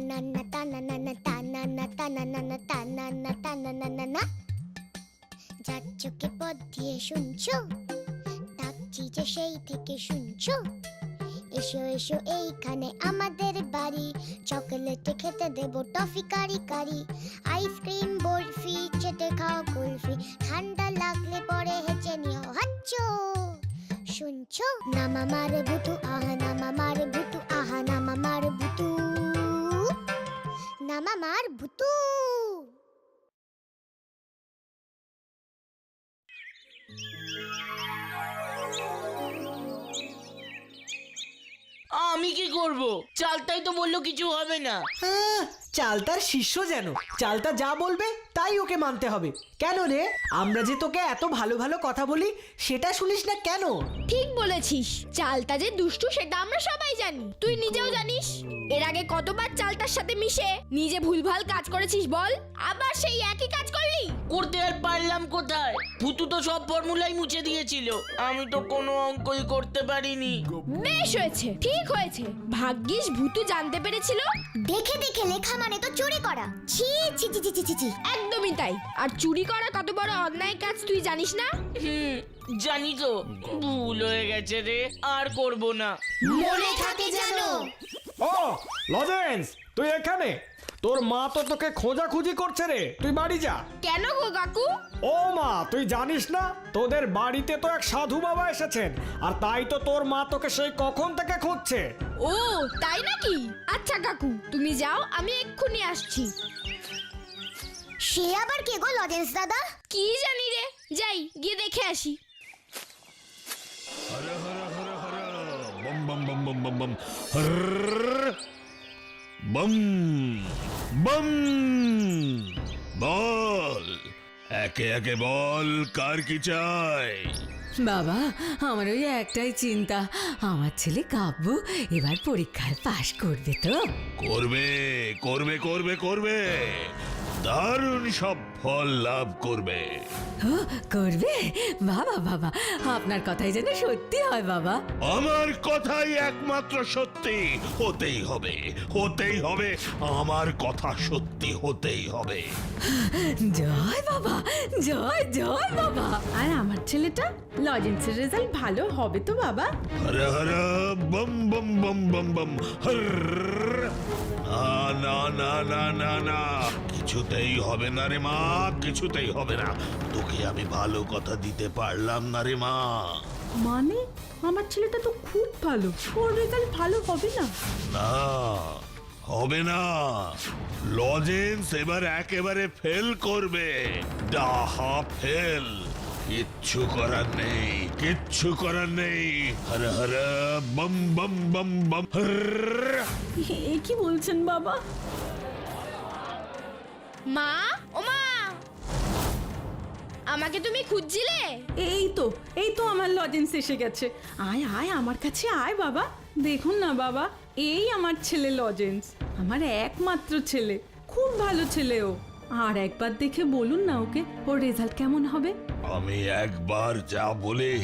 তানানা তানানা তানানা তানানা তানানা তানানা। যার চোখে পথ দিয়ে শুনছো, ডাকছি যে সেই থেকে শুনছো। এসো এসো এইখানে আমাদের বাড়ি, চকলেটে খেতে দেবো টফি কারি কারি। আইসক্রিম বরফি চেটে খাও কুলফি, ঠান্ডা লাগলে পরে হেঁচে নিও হাচ্চো। শুনছো না মামার ভুতু আহা, না মামার ভুতু আহা, না মামার ভুতু, না মামার ভুতু। আমি কি করব? চালতাই তো বললো কিছু হবে না। চালতার শিষ্য যেন, চালতা যা বলবে তাই ওকে মানতে হবে। কেন রে, আমরা যে তোকে এত ভালো ভালো কথা বলি সেটা শুনিস না কেন? ঠিক বলেছিস, চালতা যে দুষ্টু সেটা আমরা সবাই জানি, তুই নিজেও জানিস। এর আগে কতবার চালতার সাথে মিশে নিজে ভুলভাল কাজ করেছিস বল, আবার সেই একই কাজ করলি। করতে আর পারলাম কোথায়? ভুতু তো সব ফর্মুলাই মুছে দিয়েছিল, আমি তো কোনো অঙ্কই করতে পারিনি। বেশ হয়েছে, ঠিক হয়েছে, ভাগ্যিস ভুতু জানতে পেরেছিল। দেখে দেখে লেখা মানে তো চুরি করা। ছি ছি ছি ছি ছি ছি। একদমই তাই। আর চুরি করা কত বড় অন্যায় কাজ তুই জানিস না? জানি তো, ভুল হয়ে গেছে রে, আর করব না। মনে থাকে জানো। ও লজেন্স, তুই এখানে? তোর মা তো তোকে খোঁজাখুঁজি করছে রে, তুই বাড়ি যা। কেন গো কাকু? ও মা, তুই জানিস না তোদের বাড়িতে তো এক সাধু বাবা এসেছেন, আর তাই তো তোর মা তোকে সেই কখন থেকে খুঁজছে। ও তাই নাকি? আচ্ছা কাকু তুমি যাও, আমি এক্ষুনি আসছি। সে আবার কে গো লজেন্স দাদা? কি জানি রে, যাই গিয়ে দেখে আসি। হর হর হর হর বম বম বম বম বম বম হর বম বম। বল, একে একে বল, কার কি চাই? বাবা, আমার ওই একটাই চিন্তা, আমার ছেলে কাব্য এবার পরীক্ষায় পাশ করবে তো? করবে করবে করবে করবে, দারুণ সব ফল লাভ করবে। ও করবে? বাবা বাবা, আপনার কথাই যেন সত্যি হয় বাবা। আমার কথাই একমাত্র সত্যি, হতেই হবে হতেই হবে, আমার কথা সত্যি হতেই হবে। জয় বাবা, জয় জয় বাবা। আর আমার ছেলেটা লজেন্সের রেজাল্ট ভালো হবে তো বাবা? হর হর বম বম বম বম বম হর। না না না না না, কিছুতেই হবে না রে মা, কিছুতেই হবে না। তোকে আমি ভালো কথা দিতে পারলাম না রে মা। মানে আমার ছেলেটা তো খুব ভালো, ওর রেজাল্ট ভালো হবে না? না, হবে না। লজেন্স এবার একেবারে ফেল করবে, ডাহা ফেল। কিচ্ছু করার নেই, কিচ্ছু করার নেই। হর হর বম বম বম বম হর। এ কি বলছেন বাবা? মা, ও মা, আমাকে তুমি খুঁজছিলে? এই তো আমার লজেন্স এসে গেছে। আয় আয় আমার কাছে আয় বাবা। দেখুন না বাবা, এই আমার ছেলে লজেন্স, আমার একমাত্র ছেলে, খুব ভালো ছেলে ও। আর একবার দেখে বলুন না ওকে, ওর রেজাল্ট কেমন হবে? আমি একবার যা বলি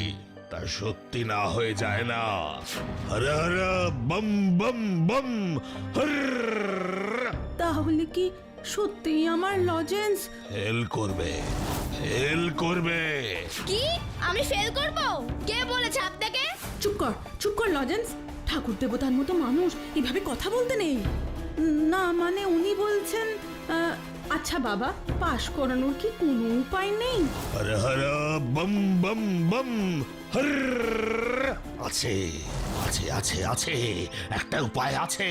তা সত্যি না হয়ে যায় না। হর হর বম বম বম হর। তাহলে কি সত্যিই আমার লজেন্স ফেল করবে, ফেল করবে। কি আমি ফেল করব? কে বলেছে আপনাকে? চুপ কর লজেন্স, ঠাকুর দেবতার মতো মানুষ এভাবে কথা বলতে নেই। না মানে উনি বলছেন আচ্ছা বাবা, পাশ করানোর কি কোনো উপায় নেই? হর হর বম বম বম হর। আছে আছে আছে আছে, একটা উপায় আছে।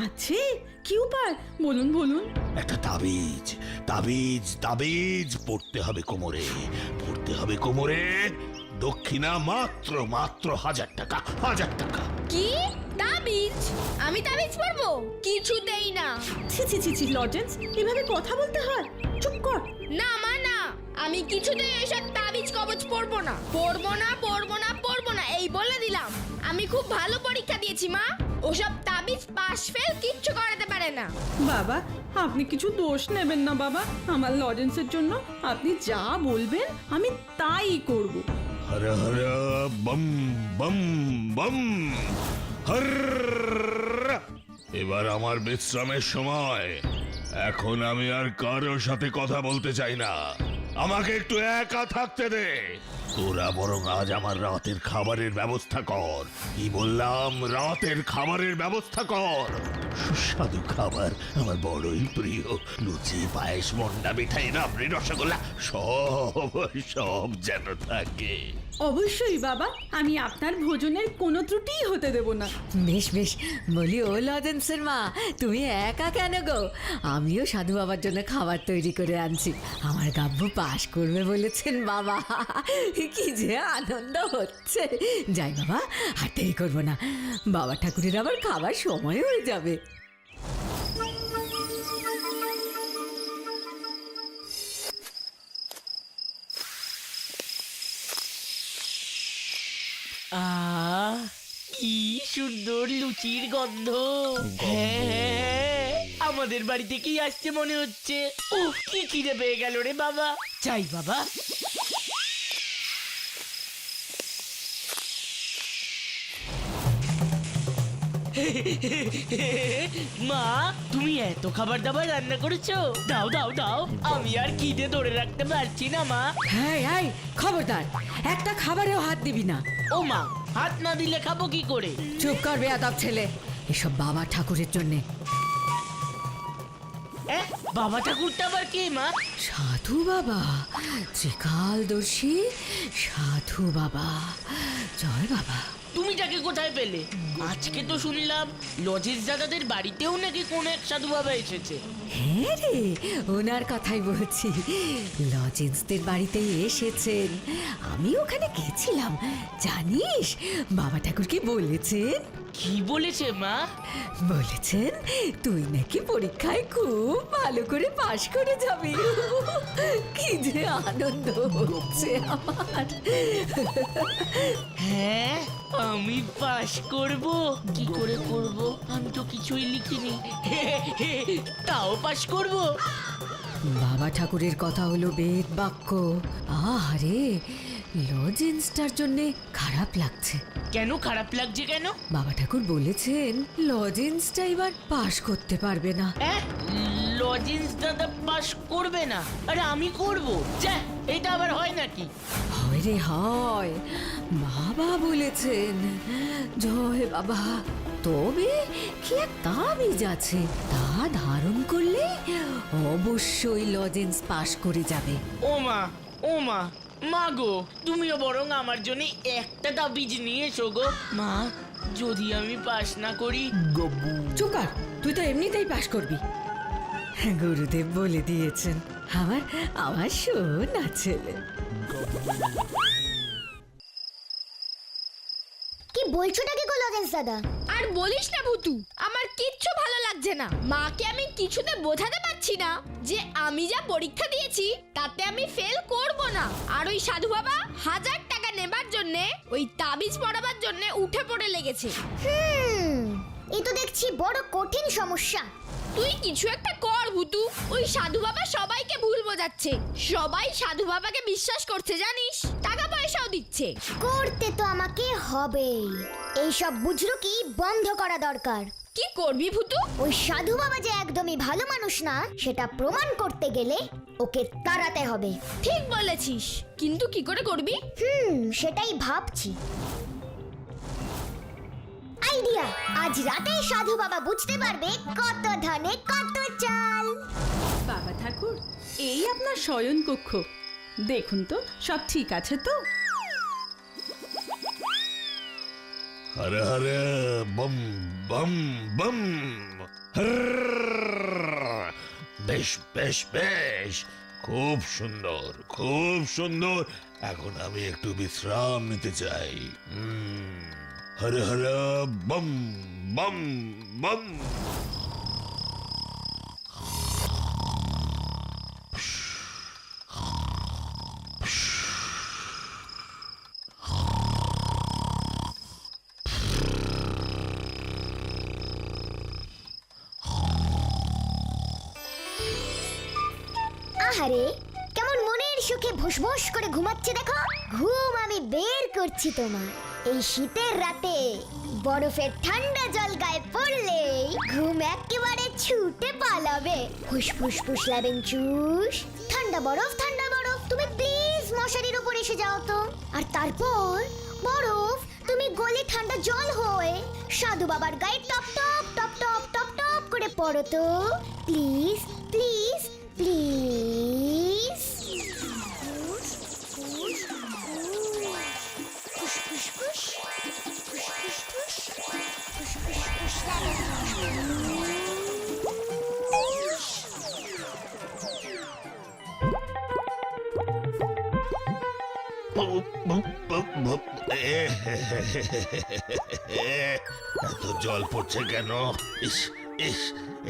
আছে? কি উপায় বলুন বলুন। একটা তাবিজ, তাবিজ তাবিজ পড়তে হবে কোমরে, পড়তে হবে কোমরে। দক্ষিণা মাত্র মাত্র 1000 টাকা, 1000 টাকা। কি তাবিজ? আমি তাবিজ পরবো? কিছুতেই না। ছি ছি ছি ছি লজেন্স, এভাবে কথা বলতে হয়? চুপ কর। না মা না, আমি কিছুতেই এসব তাবিজ কবজ পরবো না, পরবো না পরবো না পরবো না, এই বলে দিলাম। আমি খুব ভালো পরীক্ষা দিয়েছি মা, ওসব তাবিজ পাশ ফেল কিচ্ছু করাতে পারে না। বাবা আপনি কিছু দোষ নেবেন না বাবা, আমার লজেন্সের জন্য আপনি যা বলবেন আমি তাই করব। হর হর বম বম বম হর। এবার আমার বিশ্রামের সময়। এখন আমি আর কারোর সাথে কথা বলতে চাই না, আমাকে একটু একা থাকতে দে। তোরা বরং আজ আমার রাতের খাবারের ব্যবস্থা কর। কি বললাম, রাতের খাবারের ব্যবস্থা কর। সুস্বাদু খাবার আমার বড়ই প্রিয়। লুচি, পায়েস, মন্ডা, মিঠাই, রাবড়ি, রসগোল্লা সব সব যেন থাকে। অবশ্যই বাবা, আমি আপনার ভোজনের কোনো ত্রুটিই হতে দেব না। বেশ বেশ, বলি ও লজেন্সের মা, তুমি একা কেন গো? আমিও সাধু বাবার জন্য খাবার তৈরি করে আনছি। আমার গাব্বু পাশ করবে বলেছেন বাবা। কি যে আনন্দ হচ্ছে। যাই বাবা, আর দেরি করবো না, বাবা ঠাকুরের আবার খাবার সময় হয়ে যাবে। আহ, কি সুন্দর লুচির গন্ধ। হ্যাঁ, আমাদের বাড়িতে কি আসছে মনে হচ্ছে। ও কি খিদে পেয়ে গেল রে বাবা। চাই বাবা। মা, তুমি এত খাবার দাবার রান্না করেছো? দাও দাও দাও, আমি আর খিদে ধরে রাখতে পারছি না মা। হ্যাঁ, এই খবরদার, একটা খাবারেও হাত দিবি না। ও মা, হাত না দিলে খাবো কি করে? চুপ কর বেয়াদব ছেলে, এসব বাবা ঠাকুরের জন্যে। বাবা ঠাকুরটা আবার কে মা? সাধু বাবা, ত্রিকালদর্শী সাধু বাবা। জয় বাবা। তুমি তাকে কোথায় পেলে? আজকে তো শুনলাম লজেন্স দাদাদের বাড়িতেও নাকি কোন এক সাধু বাবা এসেছে। হ্যাঁ রে, ওনার কথাই বলছি। লজেন্সদের বাড়িতে এসেছেন, আমি ওখানে গেছিলাম। জানিস বাবা ঠাকুর কি বলেছেন? কি বলেছে মা? বলেছেন তুই নাকি পরীক্ষায় খুব ভালো করে পাশ করে যাবি। কি যে আনন্দ হচ্ছে আমার। হ্যাঁ, আমি পাশ করব? কি করে করব? আমি তো কিছুই লিখিনি। তাও পাশ করব? বাবা ঠাকুরের কথা হলো বেদ বাক্য। আরে লজেন্সটার জন্যে খারাপ লাগছে। কেন খারাপ লাগছে কেন? বাবা ঠাকুর বলেছেন লজেন্সটা এবার পাশ করতে পারবে না। লজেন্স দাদা পাশ করবে না? আরে আমি করব। যা, এটা আবার হয় নাকি? হয় রে হয়, বাবা বলেছেন। জয় বাবা। তবে কি এক তাবিজ আছে, তা ধারণ করলে অবশ্যই লজেন্স পাশ করে যাবে। ও মা, ও মা, মা গো, তুমিও বরং আমার জন্য একটা তাবিজ নিয়ে এসো গো। মা, যদি আমি পাশ না করি? চুকার, তুই তো এমনিতেই পাশ করবি। গুরুদেব বলে দিয়েছেন, আমার আমার সোনা ছেলে। কি বলছোটা কি গো লজেন্স দাদা? আর বলিস না ভুতু, আমার কিচ্ছু ভালো লাগছে না। মাকে আমি কিছুতে বোঝাতে পারছি না যে আমি যা পরীক্ষা দিয়েছি তাতে আমি ফেল করব না। আর ওই সাধু বাবা 1000 টাকা নেবার জন্য, ওই তাবিজ পড়াবার জন্য উঠে পড়ে লেগেছে। এই তো দেখছি বড় কঠিন সমস্যা। তুই কিছু একটা কর ভুতু। ওই সাধু বাবা সবাইকে ভুল বোঝাচ্ছে। সবাই সাধু বাবাকে বিশ্বাস করছে জানিস, টাকা পয়সাও দিচ্ছে। করতে তো আমাকে হবেই। এইসব বুঝলো কি বন্ধ করা দরকার। কি করবি ভুতু? ওই সাধু বাবা যে একদমই ভালো মানুষ না সেটা প্রমাণ করতে গেলে ওকে তাড়াতে হবে। ঠিক বলেছিস, কিন্তু কি করে করবি? সেটাই ভাবছি। আইডিয়া! আজ রাতে সাধু বাবা বুঝতে পারবে কত ধানে কত চাল। বাবা ঠাকুর, এই আপনার শয়ন কক্ষ। দেখুন তো সব ঠিক আছে তো? হরে হরে বম বম বম। বেশ বেশ বেশ, খুব সুন্দর, খুব সুন্দর। এখন আমি একটু বিশ্রাম নিতে চাই। হরে হরে বম বম বম। আহারে, কেমন মনের সুখে ভুসভুস করে ঘুমাচ্ছে দেখো। ঘুম আমি বের করছি তোমার। এই শীতের রাতে বরফের ঠান্ডা জল গায়ে পড়লেই ঘুম একেবারে ছুটে পালাবে। ফুসফুস ফুসলাবেন চুস। ঠান্ডা বরফ তুমি প্লিজ মশারির উপর এসে যাও তো। আর তারপর বরফ তুমি গলে ঠান্ডা জল হয়ে সাধু বাবার গায়ে top top top top top top করে পড়ো তো, প্লিজ প্লিজ প্লিজ। এত জল পড়ছে কেন? ইস ইস,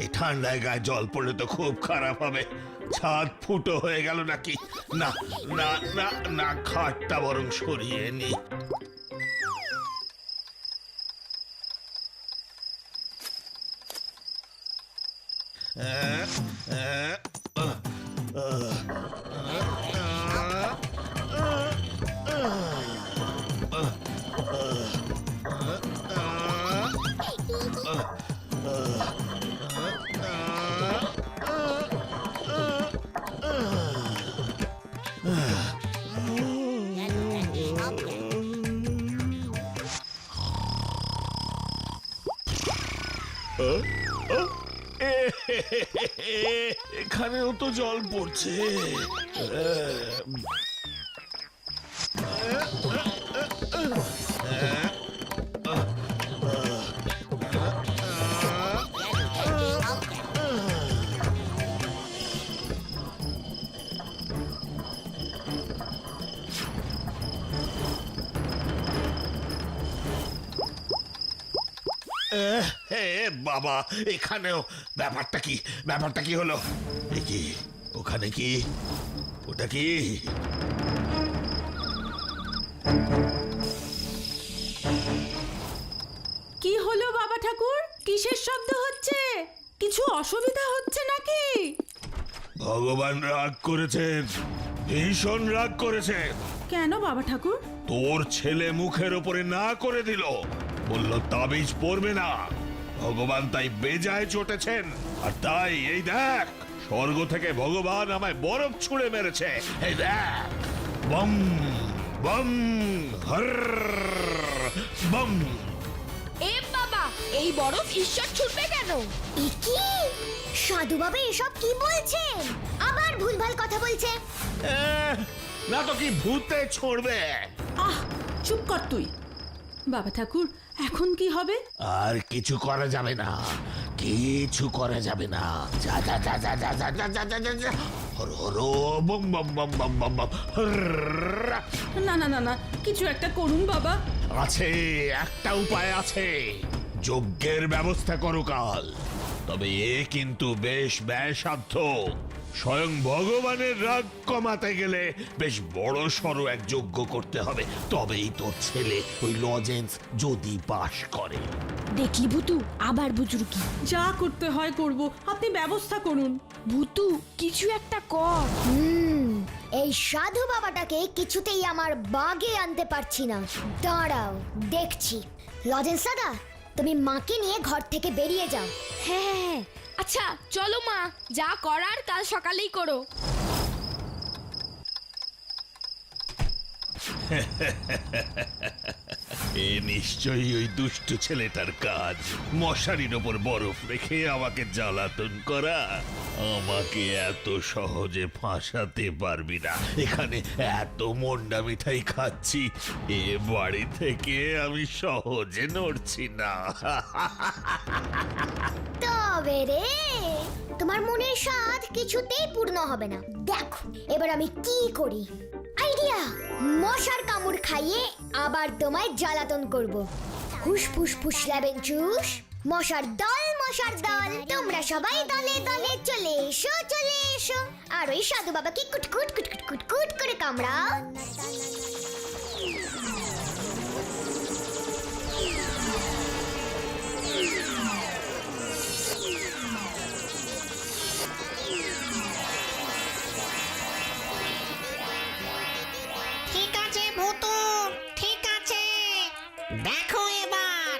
এই ঠান্ডায় গায়ে জল পড়লে তো খুব খারাপ হবে। ছাদ ফুটো হয়ে গেল নাকি? না না না না, খাটটা বরং সরিয়ে নি। এখানেও তো জল পড়ছে। বাবা, এখানেও ব্যাপারটা কি হলো? এ কি, ওখানে কি, ওটা কি? কি হলো বাবা ঠাকুর? কিসের শব্দ হচ্ছে? কিছু অসুবিধা হচ্ছে নাকি? ভগবান রাগ করেছেন, ভীষণ রাগ করেছেন। কেন বাবা ঠাকুর? তোর ছেলে মুখের ওপরে না করে দিল, বলল তাবিজ পড়বে না। ভগবান তাই বেজায় চটেছেন। আর তাই এই দেখ, স্বর্গ থেকে ভগবান আমায় বরফ ছুঁড়ে মেরেছে। এই দেখ, বম বম হর বম। এ বাবা, এই বরফ ঈশ্বর ছুটবে কেন? কি সাধু বাবা এসব কি বলছেন? আবার ভুলভাল কথা বলছে। না তো কি ভূতে ছড়বে? আহ, চুপ কর তুই। বাবা ঠাকুর, এখন কি হবে? আর কিছু করা যাবে না, কিছু করা যাবে না। যা যা যা যা যা যা যা যা যা যা যা। হর হর বম বম বম বম বম বম। হর। না না না না, কিছু একটা করুন বাবা। আছে, একটা উপায় আছে। যজ্ঞের ব্যবস্থা করো কাল। তবে এ কিন্তু বেশ ব্যয়সাধ্য। স্বয়ং ভগবানের রাগ কমাতে গেলে বেশ বড় সড়ো এক যজ্ঞ করতে হবে, তবেই তোর ছেলে ওই লজেন্স যদি পাশ করে। দেখলি ভুতু, আবার বুজুর্গি। যা করতে হয় করব, আপনি ব্যবস্থা করুন। ভুতু, কিছু একটা কর। এই সাধু বাবাটাকে কিছুতেই আমার বাগে আনতে পারছি না। দাঁড়াও, দেখছি। লজেন্স দাদা, তুমি মাকে নিয়ে ঘর থেকে বেরিয়ে যাও। হ্যাঁ, আচ্ছা চলো মা, যা করার কাল সকালেই করো। এ নিশ্চয়ই ওই দুষ্ট ছেলেটার কাজ, মশারির ওপর বরফ রেখে আমাকে জ্বালাতন করা। আমাকে এত সহজে ফাঁসাতে পারবি না। এখানে এত মন্ডা মিঠাই খাচ্ছি, এ বাড়ি থেকে আমি সহজে নড়ছি না। তবে রে, তোমার মনের স্বাদ কিছুতেই পূর্ণ হবে না। দেখো এবার আমি কি করি। আইডিয়া! মশার কামড় খাইয়ে আবার তোমায় জ্বালাতন করব। হুস ফুস ফুসলাবেন চুস। মশার দল, তোমরা সবাই দলে দলে চলে এসো। আর ওই সাধু বাবাকে কুটকুট কুটকুট কুটকুট করে কামড়াও। ঠিক আছে ভূতু, ঠিক আছে। দেখো এবার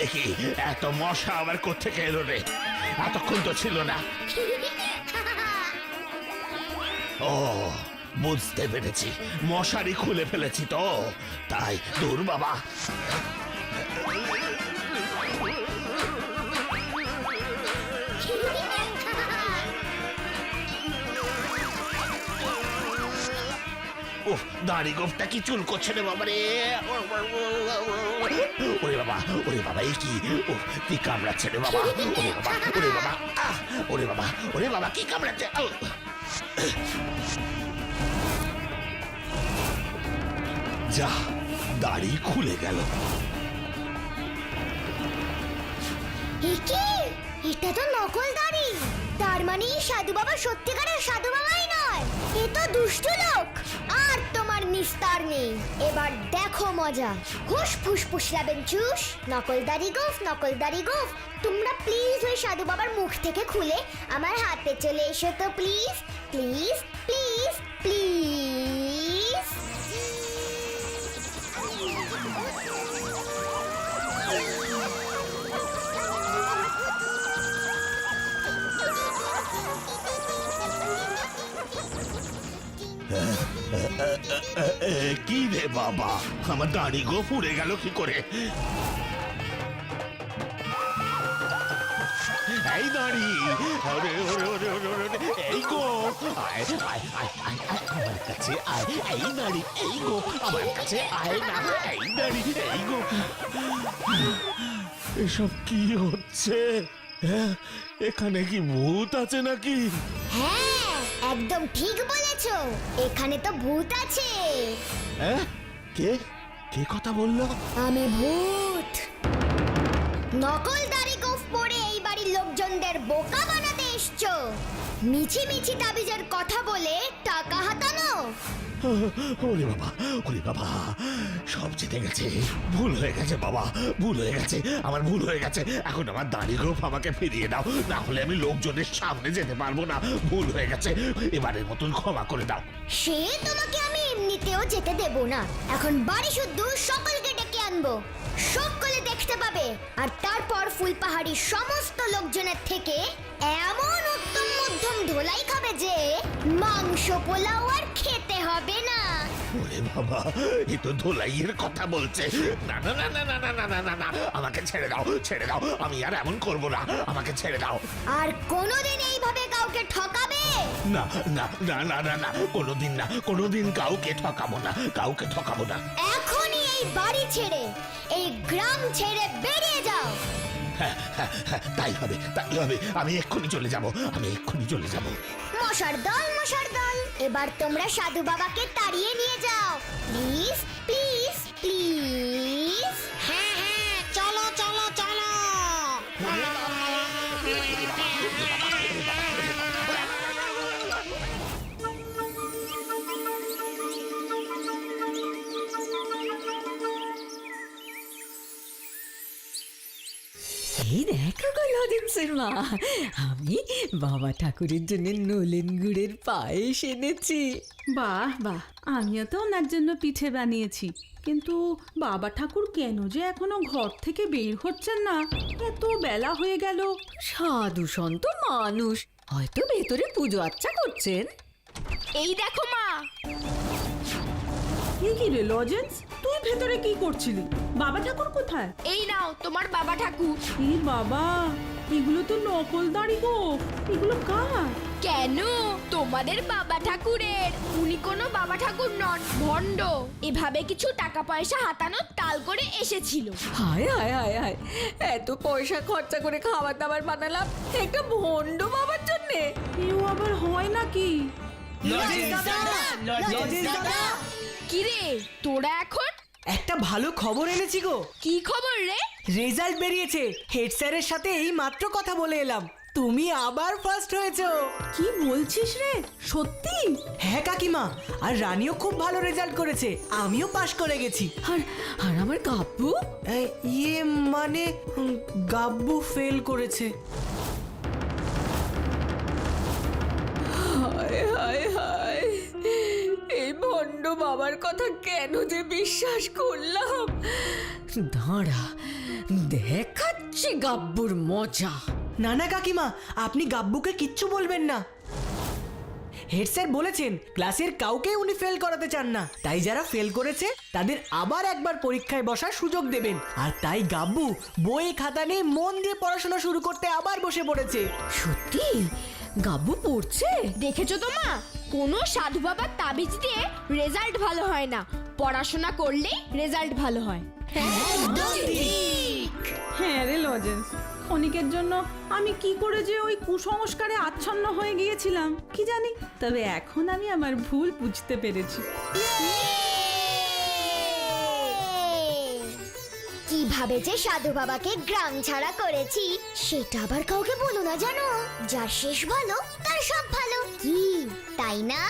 একি এত মশা আবার কোত্থেকে এলো রে? এতক্ষণ তো ছিল না। ও বুঝতে পেরেছি, মশারি খুলে ফেলেছি তো, তাই। দূর বাবা। উফ, দাড়ি গোফটা কি চুল করছে রে বাবা রে। ওরে বাবা, ওরে বাবা, এই কি? উফ, কি কামড়াচ্ছে রে বাবা। ওরে বাবা, ওরে বাবা, ওরে বাবা, ওরে বাবা, কি কামড়াচ্ছে। যা, দাড়ি খুলে গেল। এটা তো নকল দাড়ি। তার মানে সাধু বাবা সত্যিকারের সাধু বাবাই নয়, এ তো দুষ্টু লোক। আর তোমার নিস্তার নেই, এবার দেখো মজা। হুস ফুসফুস লাবেন চুস, নকল দাড়ি গোফ, নকল দাড়ি গোফ। তোমরা প্লিজ ওই সাধু বাবার মুখ থেকে খুলে আমার হাতে চলে এসো তো, প্লিজ প্লিজ প্লিজ প্লিজ। কি রে বাবা, আমার দাড়ি গো পুড়ে গেল কি করে? এই দাড়ি, ওরে ওরে ওরে ওরে ওরে, এই গো, আয় আয় আয় আয় আয় আমার কাছে আয়। এই দাড়ি, এই গো, আমার কাছে আয় না। এই দাড়ি, এই গো। এসব কি হচ্ছে? হ্যাঁ, এখানে কি ভূত আছে নাকি? হ্যাঁ, একদম ঠিক বলেছো, এখানে তো ভূত আছে। হ্যাঁ, কে কে কথা বললো? আমি ভূত। নকল দাড়ি গোফ পরে এই বাড়ির লোকজনদের বোকা বানাতে এসছো। মিছি মিছি তাবিজের কথা বলে টাকা হাতানো। ওরে বাবা, ওরে বাবা, সব জিতে গেছে। ভুল হয়ে গেছে বাবা, ভুল হয়ে গেছে, আমার ভুল হয়ে গেছে। এখন আমার দাড়ি গোফ আমাকে ফিরিয়ে দাও, না হলে আমি লোকজনের সামনে যেতে পারবো না। ভুল হয়ে গেছে, এবারের মতন ক্ষমা করে দাও। সে তোমাকে আমি এমনিতেও যেতে দেব না। এখন বাড়ি শুদ্ধ সকলকে ডেকে আনবো, সকলে দেখতে পাবে। আর তারপর ফুলপাহাড়ির সমস্ত লোকজনের থেকে এমন উত্তম মধ্যম ধোলাই খাবে যে মাংস পোলাও আর খেতে হবে না। ওরে বাবা, এ তো ধোলাইয়ের কথা বলছে। না না না না না না না না না না, আমাকে ছেড়ে দাও, ছেড়ে দাও। আমি আর এমন করব না, আমাকে ছেড়ে দাও। আর কোনোদিন এইভাবে কাউকে ঠকাবে না না না না না না, কোনোদিন না, কোনোদিন কাউকে ঠকাবো না, কাউকে ঠকাবো না। এখনই এই বাড়ি ছেড়ে, এই গ্রাম ছেড়ে বেরিয়ে যাও। হ্যাঁ, হ্যাঁ, হ্যাঁ, তাই হবে, তাই হবে। আমি এক্ষুনি চলে যাব, আমি এক্ষুনি চলে যাব। মশার দল, মশার দল, এবার তোমরা সাধু বাবাকে তাড়িয়ে নিয়ে যাও, প্লিজ প্লিজ প্লিজ। হ্যাঁ হ্যাঁ, চলো চলো চলো। এই দেখো গো লজেন্সের মা, আমি বাবা ঠাকুরের জন্য নলেন গুড়ের পায়েস এনেছি। বাহ বাহ, আমিও তো ওনার জন্য পিঠে বানিয়েছি। কিন্তু বাবা ঠাকুর কেন যে এখনো ঘর থেকে বের হচ্ছেন না? এত বেলা হয়ে গেল। সাধু সন্ত মানুষ, হয়তো ভেতরে পুজো আচ্চা করছেন। এই দেখো মা, এ কি রে লজেন্স, তুই ভেতরে কি করছিলি? বাবা ঠাকুর কোথায়? এই নাও তোমার বাবা ঠাকুর। এই বাবা, এগুলো তো নকল দাড়ি গো, এগুলো কার? কেন? তোমাদের বাবা ঠাকুরের। উনি কোনো বাবা ঠাকুর নন, ভণ্ড। এভাবে কিছু টাকা পয়সা হাতানোর তাল করে এসেছিল। হায় হায় হায় হায়, এত পয়সা খরচা করে খাবার দাবার বানালাম একটা ভণ্ড বাবার জন্যে। এও আবার হয় নাকি? কিরে তোরা এখন একটা ভালো খবর এনেছি গো। কি খবর রে? রেজাল্ট বেরিয়েছে, হেড স্যারের সাথে এই মাত্র কথা বলে এলাম। তুমি আবার ফার্স্ট হয়েছো। কি বলছিস রে, সত্যি? হ্যাঁ কাকিমা, আর রানীও খুব ভালো রেজাল্ট করেছে, আমিও পাশ করে গেছি। আর আর আমার কাব্বু? ইয়ে মানে গাব্বু ফেল করেছে। হায় হায় হায়, এই ভণ্ড বাবার কথা কেন যে বিশ্বাস করলাম। দাঁড়া দেখাচ্ছি গাব্বুর মজা। না না কাকিমা, আপনি গাব্বুকে কিচ্ছু বলবেন না। হেড স্যার বলেছেন ক্লাসের কাউকে উনি ফেল করাতে চান না, তাই যারা ফেল করেছে তাদের আবার একবার পরীক্ষায় বসার সুযোগ দেবেন। আর তাই গাব্বু বই খাতা নিয়ে মন দিয়ে পড়াশোনা শুরু করতে আবার বসে পড়েছে। সত্যি গাব্বু পড়ছে? দেখেছো তো মা, কোনো সাধু বাবার তাবিজ দিয়ে রেজাল্ট ভালো হয় না, পড়াশোনা করলেই রেজাল্ট ভালো হয়। হ্যাঁ রে লজেন্স, ক্ষণিকের জন্য আমি কি করে যে ওই কুসংস্কারে আচ্ছন্ন হয়ে গিয়েছিলাম কি জানি, তবে এখন আমি আমার ভুল বুঝতে পেরেছি। কিভাবে যে সাধু বাবাকে গ্রাম ছাড়া করেছি সেটা আবার কাউকে বলো না, জানো? যার শেষ ভালো তার সব ভালো, কি তাই না?